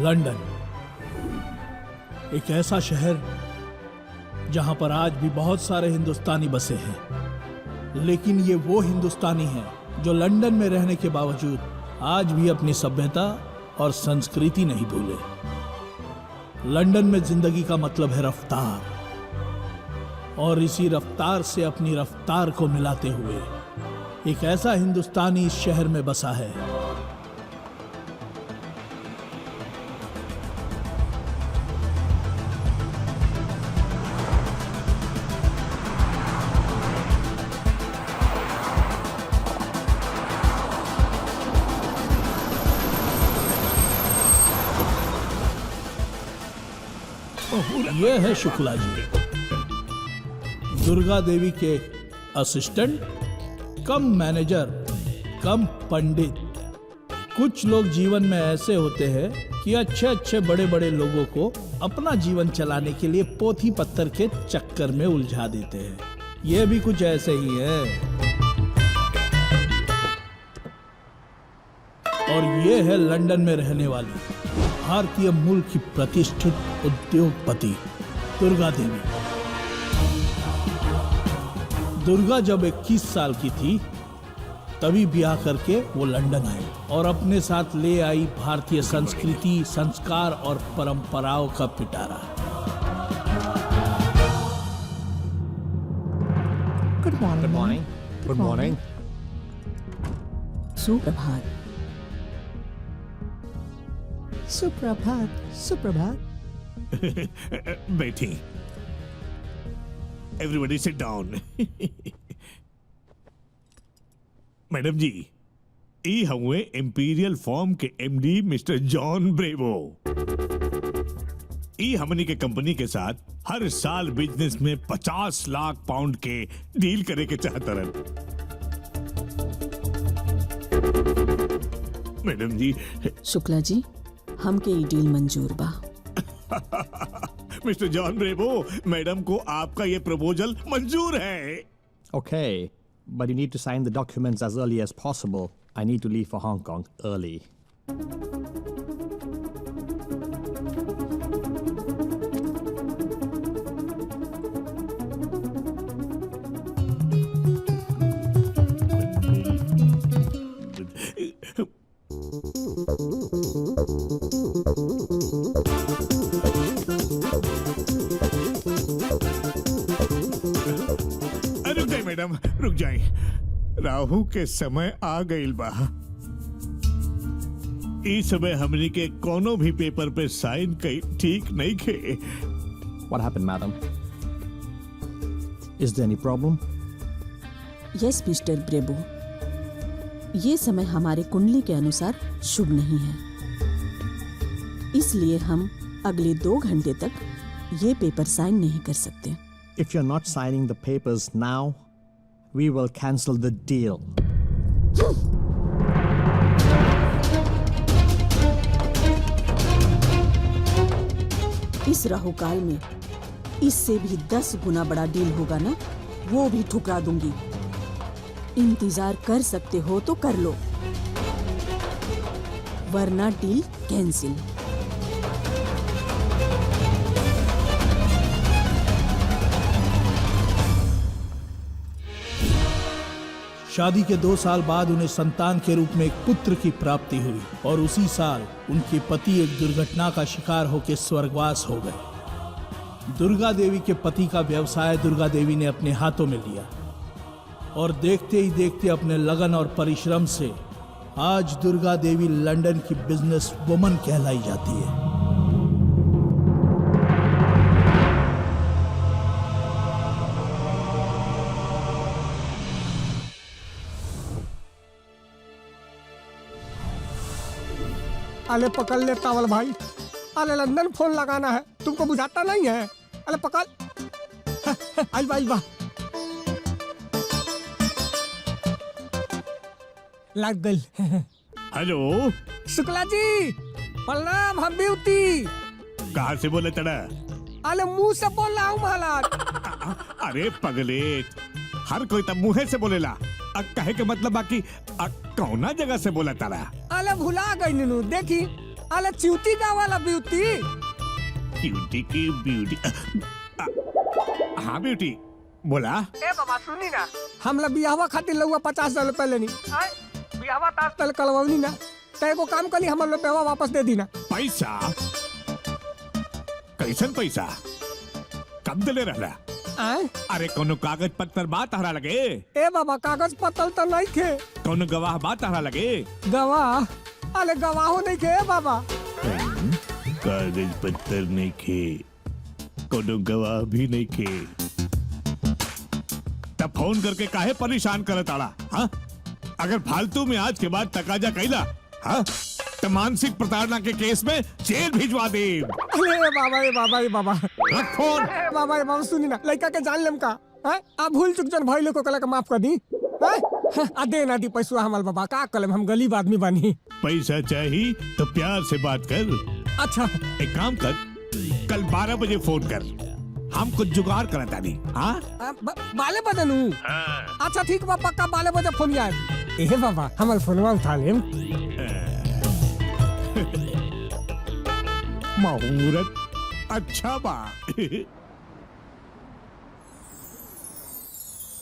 London एक ऐसा शहर जहां पर आज भी बहुत सारे हिंदुस्तानी बसे हैं, लेकिन ये वो हिंदुस्तानी हैं जो लंदन में रहने के बावजूद आज भी अपनी सभ्यता और संस्कृति नहीं भूले। लंदन में जिंदगी का मतलब है रफ्तार, और इसी रफ्तार से अपनी रफ्तार को मिलाते हुए एक ऐसा हिंदुस्तानी इस शहर में बसा है। ये है शुक्ला जी, दुर्गा देवी के असिस्टेंट कम मैनेजर कम पंडित। कुछ लोग जीवन में ऐसे होते हैं कि अच्छे अच्छे बड़े बड़े लोगों को अपना जीवन चलाने के लिए पोथी पत्थर के चक्कर में उलझा देते हैं। ये भी कुछ ऐसे ही है। और ये है लंदन में रहने वाली भारतीय मूल की प्रतिष्ठित उद्योगपति दुर्गा देवी। दुर्गा जब 21 साल की थी तभी ब्याह करके वो लंदन आई और अपने साथ ले आई भारतीय संस्कृति, संस्कार और परंपराओं का पिटारा। Good morning. Good morning. Good morning. सुप्रभात। सुप्रभात। सुप्रभात। बैठी। Everybody sit down. मैडम जी, ई हुए इंपीरियल फॉर्म के एमडी मिस्टर जॉन ब्रेवो। ई हमनी के कंपनी के साथ हर साल बिजनेस में 50 लाख पाउंड के डील करे के चाहतरन। मैडम जी। शुक्ला जी, हमके ई डील मंजूर बा। मिस्टर जॉन ब्रेवो, मैडम को आपका ये प्रपोजल मंजूर है। Okay, but you need to sign the documents as early as possible. I need to leave for Hong Kong early. रुक जाए मैडम, रुक जाए। राहु के समय आ गईल बा। इस समय हमनी के कोनो भी पेपर पे साइन कई ठीक नहीं खे। What happened, madam? Is there any problem? Yes mister Brebo, ये समय हमारे कुंडली के अनुसार शुभ नहीं है, इसलिए हम अगले 2 घंटे तक ये पेपर साइन नहीं कर सकते। If you're not signing the papers now, we will cancel the deal. इस राहुकाल में इससे भी 10 गुना बड़ा डील होगा ना, वो भी ठुकरा दूंगी। इंतजार कर सकते हो तो कर लो, वरना डील कैंसिल। शादी के 2 साल बाद उन्हें संतान के रूप में एक पुत्र की प्राप्ति हुई और उसी साल उनके पति एक दुर्घटना का शिकार होकर स्वर्गवास हो गए। दुर्गा देवी के पति का व्यवसाय दुर्गा देवी ने अपने हाथों में लिया और देखते ही देखते अपने लगन और परिश्रम से आज दुर्गा देवी लंदन की बिजनेस वुमन कहलाई जाती है। अरे पकड़ ले टावल भाई, अरे लंदन फोन लगाना है, तुमको बुझाता नहीं है? अरे पकड़। आई बा, आई बा। लग गई। हेलो शुक्ला जी, प्रणाम। हम ब्यूटी। कहाँ से बोले तड़ा? अरे मुंह से बोल रहा हूँ महाराज। अरे पगलेट, हर कोई तब मुंह से बोलेला। कहे के मतलब बाकी कौना जगह से बोला तारा? अरे भुला गई नीनू, देखी अरे च्यूटी का वाला ब्यूटी। ब्यूटी की ब्यूटी। हाँ ब्यूटी बोला। ए बाबा सुनी ना, हमला बियाहवा खातिर लउआ 50,000 रुपए लेनी। बियाहवा तास तल कलवनी ना, तय को काम कली हमर रुपया वापस दे दी ना। पैसा कैसन पैसा कब दिले रहला? अरे कोनो कागज पत्तर बात तहरा लगे? ए बाबा कागज पत्तर तो नहीं थे। कोनो गवाह बात तहरा लगे? गवाह? अरे गवाहो नहीं थे बाबा। कागज पत्तर नहीं खे, कोनो गवाह भी नहीं खे, तब फोन करके काहे परेशान करत आड़ा? हाँ, अगर फालतू में आज के बाद तकाजा कैला, हाँ, तो मानसिक प्रताड़ना के केस में जेल भिजवा दे। अरे बाबा ए बाबा ए बाबा रख फोन। ए बाबा ए बाबा सुनी ना, लड़का के जान लेम का? आप भूल चुक जन भइले को कला के माफ कर दी। आ दे ना दी पैसा हमल बाबा, का कलम हम गरीब आदमी बानी। पैसा चाहिए तो प्यार से बात कर। अच्छा एक काम कर, कल 12 बजे फोन कर, हम कुछ जुगाड़ करता नहीं। हाँ बाले बजे नू? अच्छा ठीक बा, पक्का 12 बजे फोन आए। ए बाबा हमल फोनवा उठा लेम। मुहूर्त अच्छा बा।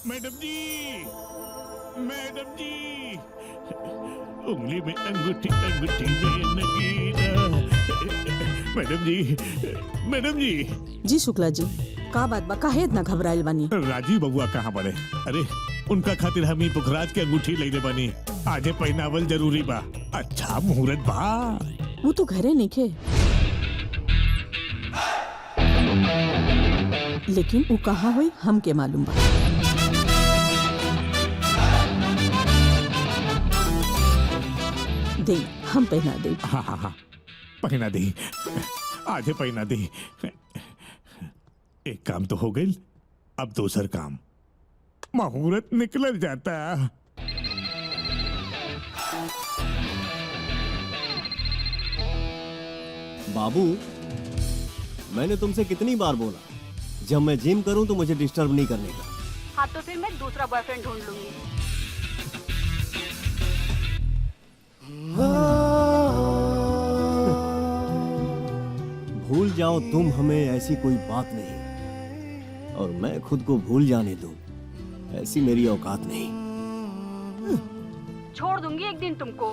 मैडम जी, मैडम जी, उंगली में अंगूठी, अंगूठी में नगीना। मैडम जी, मैडम जी। जी शुक्ला जी, का बात बा, काहे इतना घबराइल बानी? राजीव बबुआ कहाँ बड़े? अरे उनका खातिर हम ही पुखराज के अंगूठी लेने बनी, आजे पहनावल जरूरी बा। अच्छा मुहूर्त बा। वो तो घरे नहीं खे, लेकिन वो कहाँ हुई हमके मालूम बा। दे हम पहना दे। हाँ हाँ हाँ पहना दे, आजे पहना दे। एक काम तो हो गई, अब दूसर काम। मुहूर्त निकल जाता। बाबू, मैंने तुमसे कितनी बार बोला, जब मैं जिम करूं तो मुझे डिस्टर्ब नहीं करने का। हाँ तो फिर मैं दूसरा बॉयफ्रेंड ढूंढ लूंगी। भूल जाओ तुम हमें, ऐसी कोई बात नहीं, और मैं खुद को भूल जाने दूं, ऐसी मेरी औकात नहीं। छोड़ दूंगी एक दिन तुमको।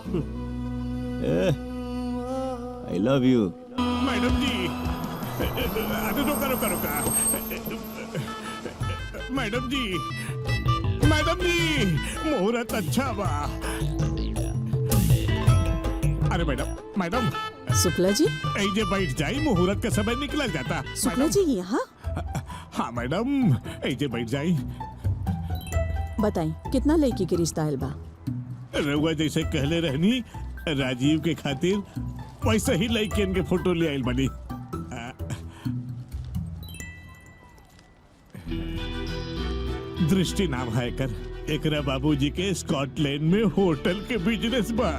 I love you. मैडम जी, अरे रुका रुका रुका। मैडम जी, मैडम जी, मुहूर्त अच्छा बा। अरे मैडम, मैडम। शुक्ला जी, ऐजे बैठ जाई, मुहूर्त का समय निकल जाता। शुक्ला जी यहाँ? हाँ मैडम, ऐजे बैठ जाई। बताई कितना लड़की के रिश्ता आयल बा? रउआ जैसे कहले रहनी राजीव के खातिर, वैसे ही लड़कियन के फोटो ले आइल बनी। दृष्टि नाम है कर, एकरा बाबूजी के स्कॉटलैंड में होटल के बिजनेस बा,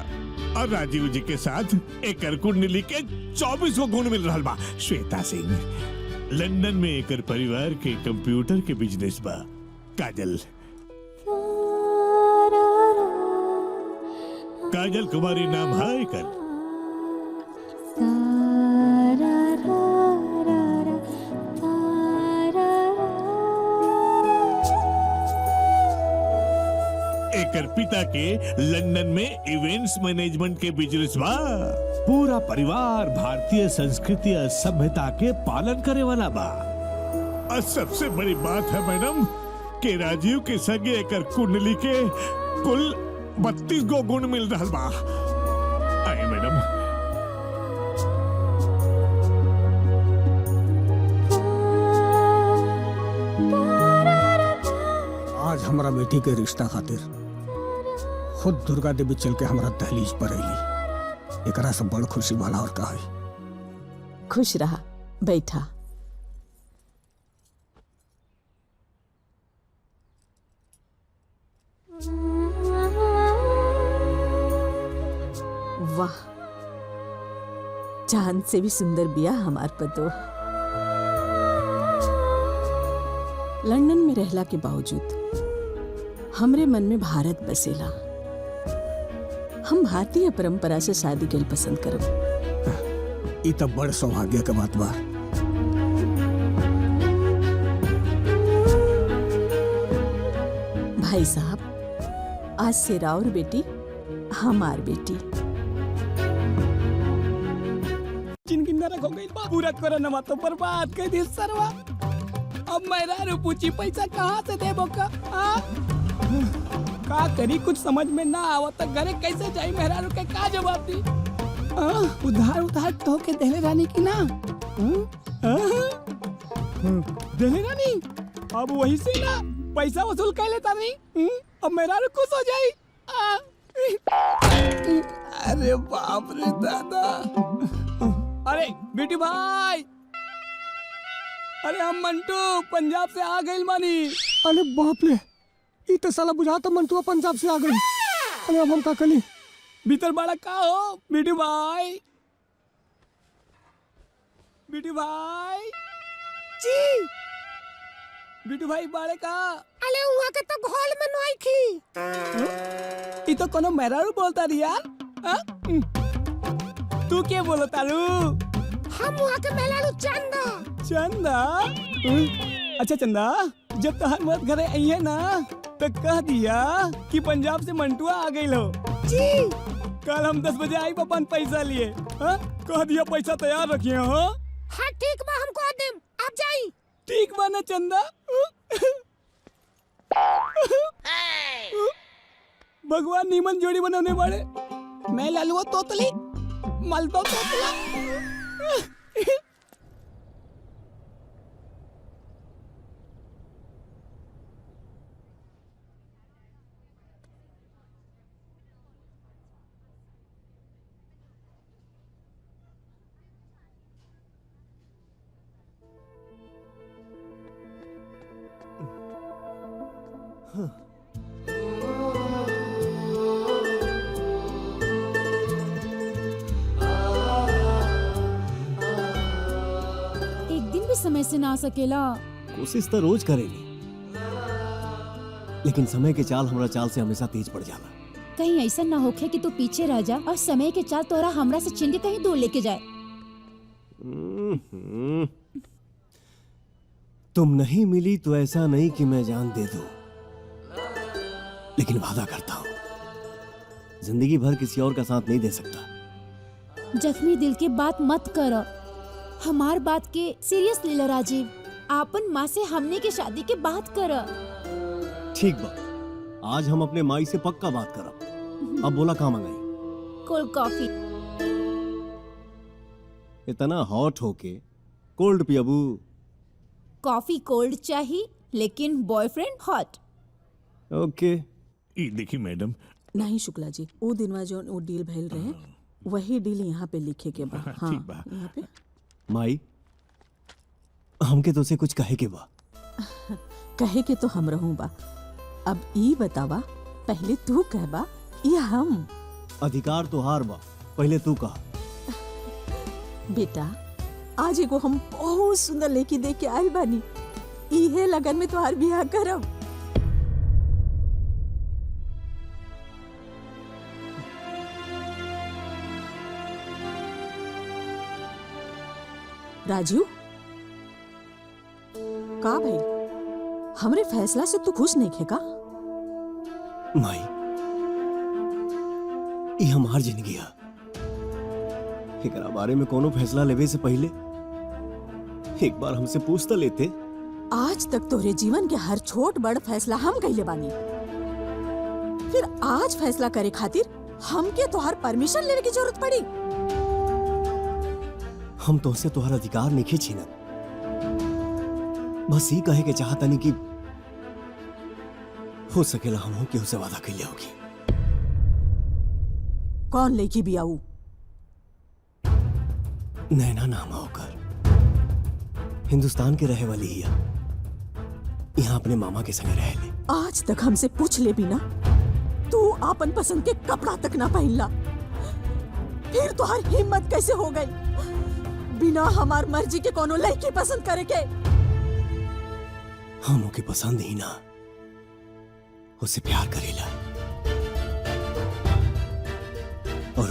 और राजीव जी के साथ एकर कुंडली के 24 को गुण मिल रहा बा। श्वेता सिंह लंदन में एकर परिवार के कंप्यूटर के बिजनेस बा। काजल, काजल कुमारी नाम है एकर। एकर पिता के लंदन में इवेंट्स मैनेजमेंट के बिजनेस बा। पूरा परिवार भारतीय संस्कृति और सभ्यता के पालन करे वाला बा। और सबसे बड़ी बात है मैडम कि राजीव के संगे एकर कुंडली के कुल 32 गो गुण मिल रहा बा। आए मैडम। आज हमारा बेटी के रिश्ता खातिर खुद दुर्गा देवी चल के हमारा दहलीज पर अली। एकरा से बड़ खुशी वाला और का है। खुश रहा, बैठा। वाह, चांद से भी सुंदर बिया हमार पतो। लंदन में रहला के बावजूद हमरे मन में भारत बसेला। हम भारतीय परंपरा से शादी के पसंद करब। ई तो बड़ सौभाग्य के बात बा। भाई साहब, आज से राउर बेटी हमार बेटी। जिनकी नरक हो गई बा, पूरा कोरोना तो बर्बाद कर दी सरवा। अब मेरा पूछी पैसा कहाँ से देबो का? का करी कुछ समझ में ना आवत, तो घरे कैसे जाई? मेहरारू के का जवाब दी? उधार उधार तो के देले रानी की ना देले रानी, अब वही से ना पैसा वसूल कर लेता नहीं। अब मेहरारू खुश हो जाई। अरे बाप रे दादा। अरे बेटी भाई, अरे हम मंटू पंजाब से आ गए मानी। अरे बाप रे, ये तो साला बुझाता मंटू पंजाब से आ गई। अरे अब हम का कली? भीतर बाड़ा का हो बेटी भाई? बेटी भाई जी, बेटी भाई बाड़े का? अरे वहाँ के तो घोल में नोई खी। ये तो कोनो मेहरारू बोलता रही यार। तू क्या बोलता लू? हम वहाँ के मेहरारू चंदा। चंदा? अच्छा चंदा, जब तोहर मत घरे आई है ना, तो कह दिया कि पंजाब से मंटुआ आ गई लो जी। कल हम 10 बजे आई अपन पैसा लिए। कह दिया पैसा तैयार रखिए। हाँ ठीक बा, हम कह देम, आप जाई। ठीक बा ना चंदा? भगवान नीमन जोड़ी बनाने वाले। मैं लालुआ तोतली, मालदो तोतला। एक दिन भी समय से ना आ सकेला। कोशिश तो रोज करेली, लेकिन समय के चाल हमरा चाल से हमेशा तेज पड़ जाला। कहीं ऐसा ना होखे कि तू पीछे रह जा और समय के चाल तोरा हमरा से छीन के कहीं दूर लेके जाए। तुम नहीं मिली तो ऐसा नहीं कि मैं जान दे दूं, लेकिन वादा करता हूं जिंदगी भर किसी और का साथ नहीं दे सकता। जख्मी दिल की बात मत कर, हमार बात के सीरियस ले लो राजीव। आपन माँ से हमने के शादी के बात कर। ठीक बा, आज हम अपने माई से पक्का बात करब। अब बोला कहाँ मंगाई? Cold coffee. इतना हॉट होके कोल्ड पियबू? कॉफी कोल्ड चाहिए, लेकिन बॉयफ्रेंड हॉट। ओके। ये देखिए मैडम, नहीं शुक्ला जी, वो दिनवा जो वो डील भइल रहे, वही डील यहाँ पे लिखे के बा। हाँ, ठीक बा। यहाँ पे माई, हमके तो से कुछ कहे के बा। कहे के तो हम रहूं बा। अब ई बतावा, पहले तू कहबा या हम? अधिकार तो हार बा, पहले तू कहा। बेटा, आज एगो हम बहुत सुंदर लड़की देख के आयल बानी। इहे लगन में तोहार बियाह करब। राजू, का भाई, हमरे फैसला से तू खुश नहीं खे का? माई, ये हमार जिंदगी है। एकरा बारे में कोनो फैसला लेवे से पहले एक बार हमसे पूछ तो लेते। आज तक तोरे जीवन के हर छोट बड़ फैसला हम कइले बानी, फिर आज फैसला करे खातिर हमके तोहार परमिशन लेने की जरूरत पड़ी? हम तुमसे तुम्हारा अधिकार नहीं छीनत, बस ये कहे के चाहता नहीं कि हो सकेला हम केहू से वादा कैले होगी। कौन लेकी बियाऊ? नैना नाम होकर हिंदुस्तान के रहे वाली ही यहाँ अपने मामा के संग रह ले। आज तक हमसे पूछ ले बिना तू आपन पसंद के कपड़ा तक ना पहनला, फिर तुहार हिम्मत कैसे हो गई बिना हमार मर्जी के कोनो लड़की पसंद करे के? हम ओके पसंद ही ना, उससे प्यार करेला और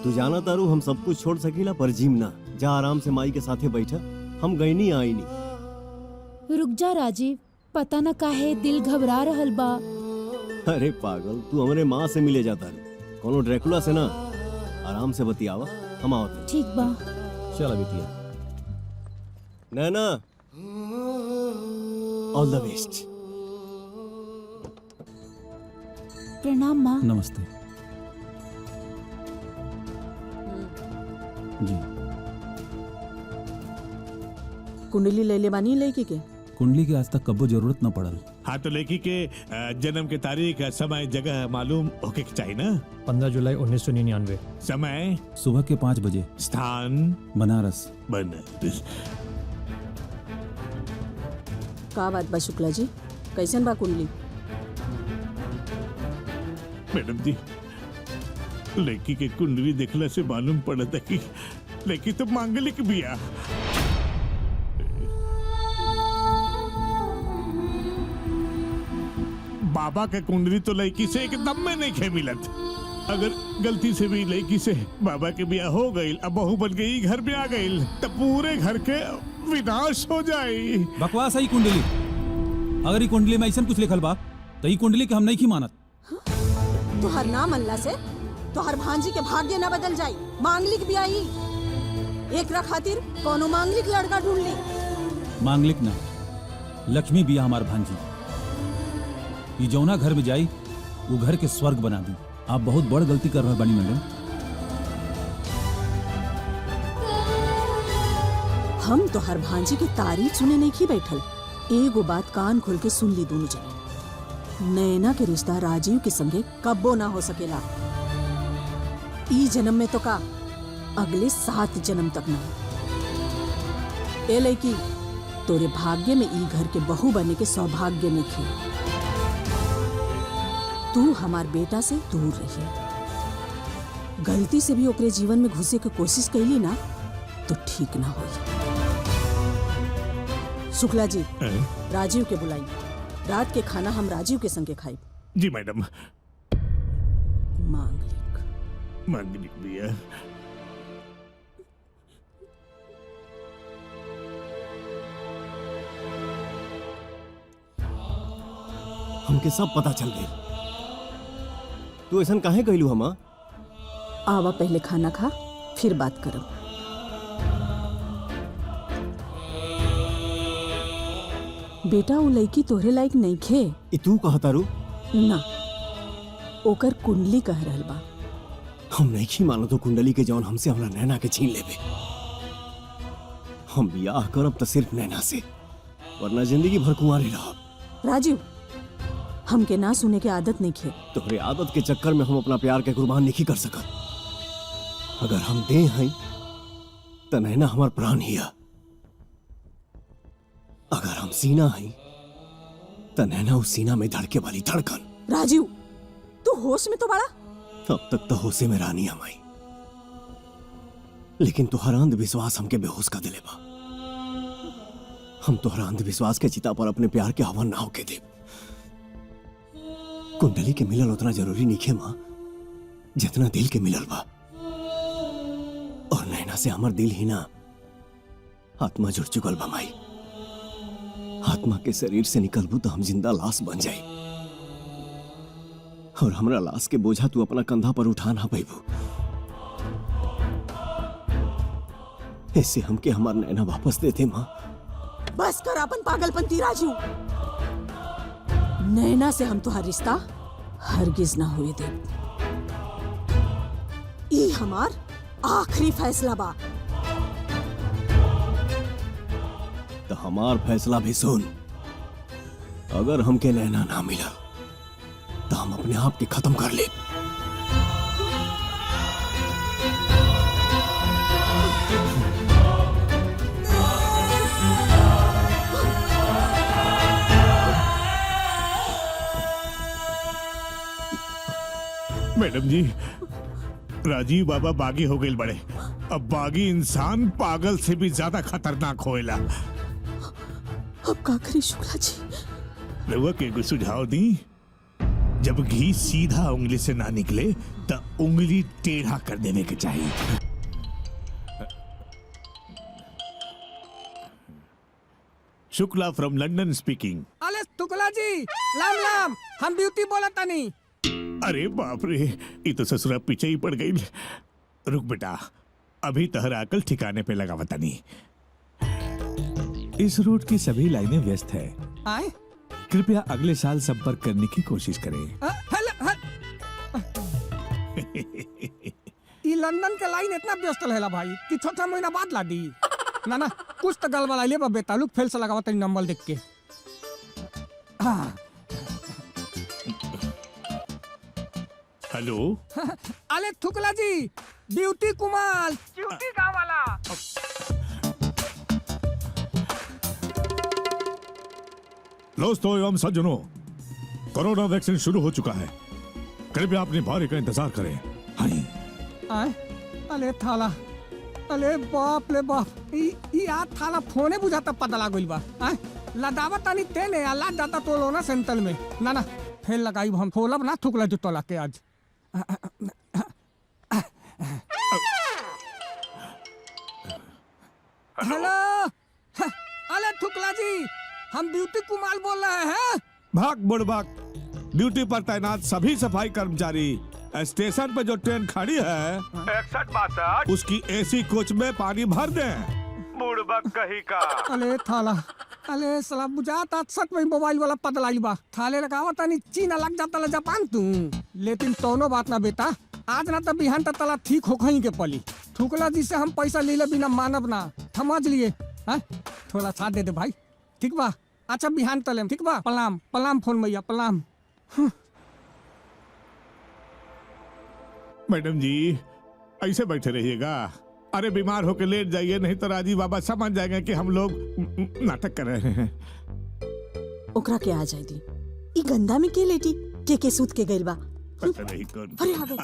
तू जाना तारू हम सब कुछ छोड़ सकीला पर जिम ना। जा आराम से माई के साथे बैठा, हम गई नहीं आई नहीं। रुक जा राजीव, पता न काहे दिल घबरा रहल बा। अरे पागल, तू हमारे माँ से मिले जाता रे, कोनो ड्रैकुला से ना। आराम से बतियावा, हम आवत। ठीक बा। चला बिटिया। नैना, ऑल द बेस्ट। प्रणाम माँ। नमस्ते जी। कुंडली ले ले बानी लड़की के। कुंडली की आज तक कब्बो जरूरत न पड़ल। हाँ तो लड़की के जन्म के तारीख, समय, जगह मालूम होके के चाहिए ना। 15 जुलाई 1999। समय सुबह के 5 बजे। स्थान बनारस। बनारस। का बात बा शुक्ला जी, कैसन बा कुंडली? मैडम जी, लड़की के कुंडली देखला से मालूम पड़ा था कि लड़की तो मांगलिक बिया। बाबा के कुंडली तो लड़की से एकदम में नहीं खे मिलत। अगर गलती से भी लड़की से बाबा के बिया हो गई, अब बहू बन गई, घर में आ गई, तो पूरे घर के विनाश हो जाए। बकवास है कुंडली। अगर ये कुंडली में ऐसा कुछ लिखल बा तो ये कुंडली के हम नहीं की मानत। तुहर नाम अल्लाह से तुहर भांजी के भाग्य न बदल जाई। मांगलिक भी आई, एक खातिर कोनो मांगलिक लड़का ढूंढ ली। मांगलिक ना, लक्ष्मी बिया हमार भांजी। ये जौना घर में जाई वो घर के स्वर्ग बना दी। आप बहुत बड़ गलती कर रहे बानी मैडम। हम तो हर भांजी की तारीफ सुने नहीं की बैठल। एगो बात कान खोल के सुन ली दोनों जने। नैना के रिश्ता राजीव के संगे कब्बो ना हो सकेला। ई जन्म में तो का, अगले 7 जन्म तक ना। ए लड़की, तोरे भाग्य में ई घर के बहू बने के सौभाग्य में थे। तू हमार बेटा से दूर रही। गलती से भी ओकरे जीवन में घुसे के कोशिश कैली ना तो ठीक ना होई। शुक्ला जी, राजीव के बुलाई। रात के खाना हम राजीव के संगे खाई। जी मैडम। मांगलिक मांगलिक बिया। हमके सब पता चल गई। तू ऐसा काहे कहलू हम? आवा पहले खाना खा, फिर बात करब। बेटा, वो लड़की तोहरे लायक नहीं खे। ई तू कहता रू? ना, ओकर कुंडली कह रहल बा। हम नहीं की मानो तो कुंडली के जौन हमसे हमरा नैना के छीन लेबे। हम बियाह करब तो सिर्फ नैना से, वरना जिंदगी भर कुंवारे रहब। राजीव, हमके ना सुने के आदत नहीं खे। तोहरे आदत के चक्कर में हम अपना प्यार के कुर्बान नहीं कर सकत। अगर हम दे हैं तो नैना हमार प्राण हिया। अगर हम सीना हैं तो नैना उस सीना में धड़के वाली धड़कन। राजीव, तू होश में तो बड़ा। अब तक तो होशे में रानी हमारी, लेकिन तुहरा अंधविश्वास हमके बेहोश कर दिले बा। हम तुहरा अंधविश्वास के चिता पर अपने प्यार के हवन ना होके दे। कुंडली के मिलल उतना जरूरी नहीं है माँ, जितना दिल के मिलल बा। और नैना से हमार दिल ही ना, आत्मा जुड़ चुकल बा माई। आत्मा के शरीर से निकलबू तो हम जिंदा लाश बन जाई, और हमरा लाश के बोझा तू अपना कंधा पर उठा ना पैबू। ऐसे हमके हमार नैना वापस देते माँ। बस कर अपन पागलपंती राजीव। नैना से हम तुहार रिश्ता हरगिज ना हुए दे। ई हमार आखिरी फैसला बा। तो हमार फैसला भी सुन। अगर हमके नैना ना मिला तो हम अपने आप के खत्म कर ले। मैडम जी, राजीव बाबा बागी हो गए बड़े। अब बागी इंसान पागल से भी ज्यादा खतरनाक होएला। अब का करी शुक्ला जी? रउआ के कोई सुझाव दी? जब घी सीधा उंगली से ना निकले तो उंगली टेढ़ा कर देने के चाहिए। Shukla from London speaking. अरे शुक्ला जी, लाम लाम, हम ब्यूटी बोला तानी। अरे बाप रे, ये तो ससुरा पीछे ही पड़ गई। रुक बेटा, अभी तहरा अकल ठिकाने पे लगा वतनी। इस रूट की सभी लाइनें व्यस्त है। आए कृपया अगले साल संपर्क करने की कोशिश करें। ई लंदन के लाइन इतना व्यस्त रहेला भाई कि छोटा महीना बाद ला दी। ना ना, कुछ तो गड़बड़ा ले बा बेटा, लुक फेल से लगावा तनी नंबर देख के। हेलो। अरे शुक्ला जी, ब्यूटी कुमार, ब्यूटी गाँव वाला। दोस्तों एवं सज्जनों, कोरोना वैक्सीन शुरू हो चुका है। कृपया अपनी बारी का इंतजार करें। हाँ। अरे थाला, अरे बाप रे बाप, ई आ थाला फोने बुझाता पता लागल बा। लदावा तानी तेने अल्लाह जाता तो लो ना सेंटल में। ना ना, फेल लगाई हम खोलब ना थुकला जो तोला के आज। हेलो, अरे शुक्ला जी, हम ब्यूटी कुमार बोल रहे हैं। भाग बुड़बक, ड्यूटी पर तैनात सभी सफाई कर्मचारी, स्टेशन पर जो ट्रेन खड़ी है 6162 उसकी एसी कोच में पानी भर दें। बुड़बक कही का। अरे थाला, अरे साला बुझाता सच में मोबाइल वाला पतलाई बा। थाले लगावा तानी चीना लग जाता ला जापान तू। लेकिन तोनो बात ना बेटा, आज ना तो बिहान तक तला ठीक हो खई के पली। शुक्ला जी से हम पैसा ले बिना मानब ना, समझ लिए। थोड़ा साथ दे दे भाई, ठीक बा? अच्छा बिहान तलेम, ठीक बा? प्रणाम प्रणाम फोन मैया, प्रणाम। मैडम जी ऐसे बैठे रहिएगा। अरे बीमार होके लेट जाइए, नहीं तो राजीव बाबा समझ जाएंगे कि हम लोग नाटक कर रहे हैं। ओकरा के आ जाए दी। ई गंदा में के लेटी के सूत के गइल बा। पता नहीं कौन। अरे आ गए।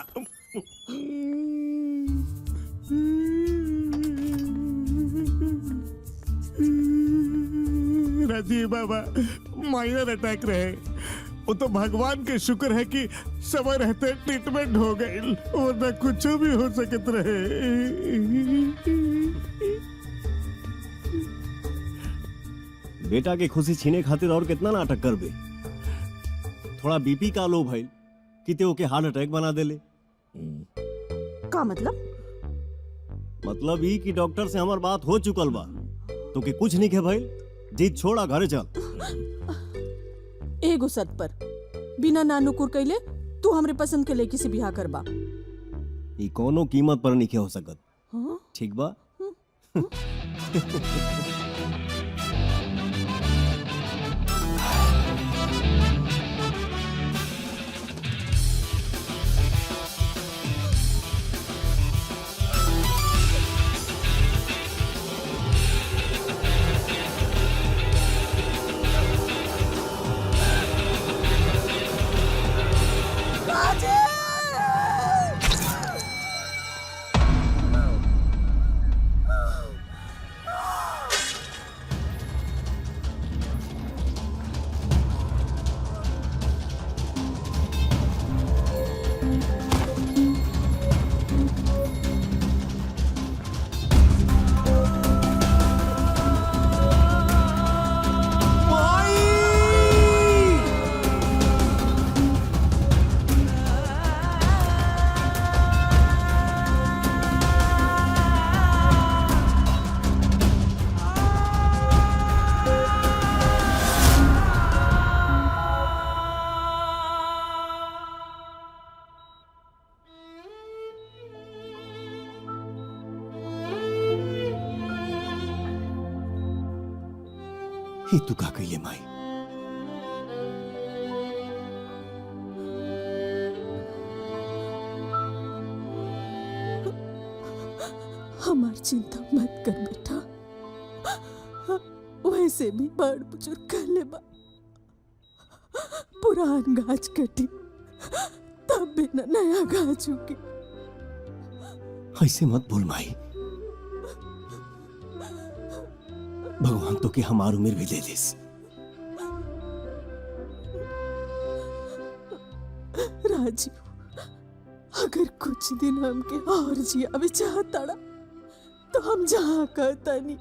राजीव बाबा माइनर अटैक रहे, वो तो भगवान के शुक्र है कि समय रहते ट्रीटमेंट हो गई, वरना कुछ भी हो सकत रहे। बेटा के खुशी छीने खातिर और कितना नाटक करबे। थोड़ा बीपी का लो भाई, किते ओके हार्ट अटैक बना देले। का मतलब? मतलब ई कि डॉक्टर से हमार बात हो चुकल बा, तो के कुछ नहीं के भाई, जीत छोड़ा घरे चल। एगो शर्त पर, बिना नानुकुर कैले तू हमरे पसंद के लड़की से बियाह करबा। ई कोनो कीमत पर नहीं हो सकत, हाँ? ठीक बा? ही तू का कइले माई? हमार चिंता मत कर बेटा, वैसे भी बड़ बुजुर्ग कहले बा, पुरान गाछ कटी तब भी न नया गाछ उगी। ऐसे मत बोल माई, भगवान तो के हमार उम्र भी दे दिस। राजीव, अगर कुछ दिन हमके और जियावे चाहताड़ा तो हम जहाँ कहता नहीं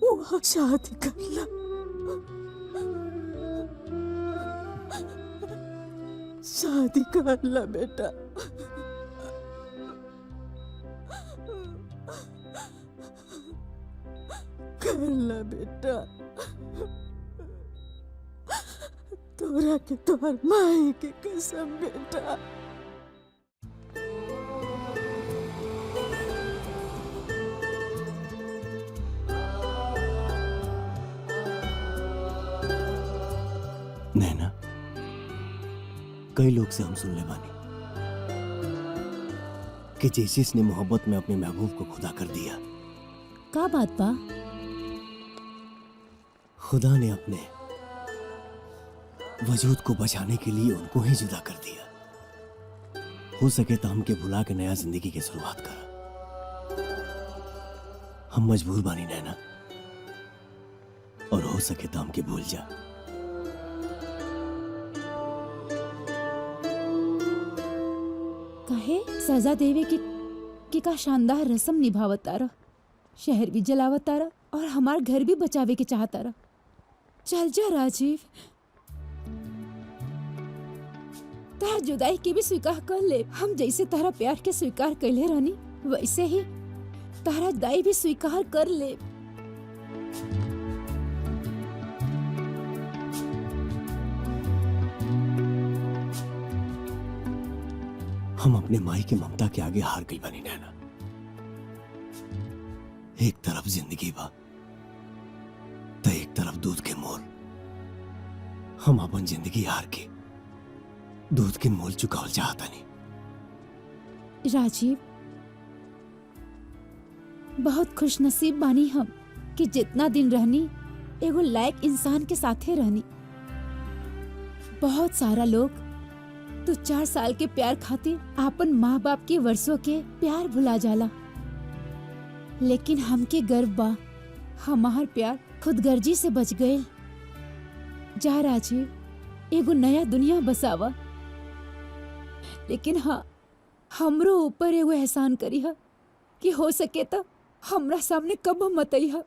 वहाँ शादी कर ला। शादी कर ला बेटा। कर ला बेटा। तोरा के तोहर माई के कसम बेटा। नैना, कई लोग से हम सुन ले बानी कि जेसिस ने मोहब्बत में अपने महबूब को खुदा कर दिया। का बात बा? खुदा ने अपने वजूद को बचाने के लिए उनको ही जुदा कर दिया। हो सके तो हमके भुला के नया जिंदगी की शुरुआत करा। हम मजबूर बानी नैना, और हो सके तो हमके भूल जा। कहे सजा देवे की का शानदार रस्म निभावतारा, शहर भी जलावतारा और हमार घर भी बचावे के चाहतारा। चल जा राजीव, तार जुदाई के भी स्वीकार कर ले। हम जैसे तारा प्यार के स्वीकार कैले रहनी वैसे ही तारा दाई भी स्वीकार कर ले। हम अपने माई के ममता के आगे हार गई बनी नैना। एक तरफ जिंदगी बा तो एक तरफ दूध के मोल। हम अपन जिंदगी हार के दूध के मोल चुकावल चाहता नहीं। राजीव, बहुत खुशनसीब बानी हम कि जितना दिन रहनी एगो लायक इंसान के साथे रहनी। बहुत सारा लोग तो 4 साल के प्यार खातिर आपन माँ बाप के वर्षों के प्यार भुला जाला, लेकिन हमके गर्व बा हमार प्यार खुदगर्जी से बच गए। जा राजीव, एगो नया दुनिया बसावा, लेकिन हाँ हमरो ऊपर एगो एहसान करी हा कि हो सके तो हमरा सामने कब मत आई हा।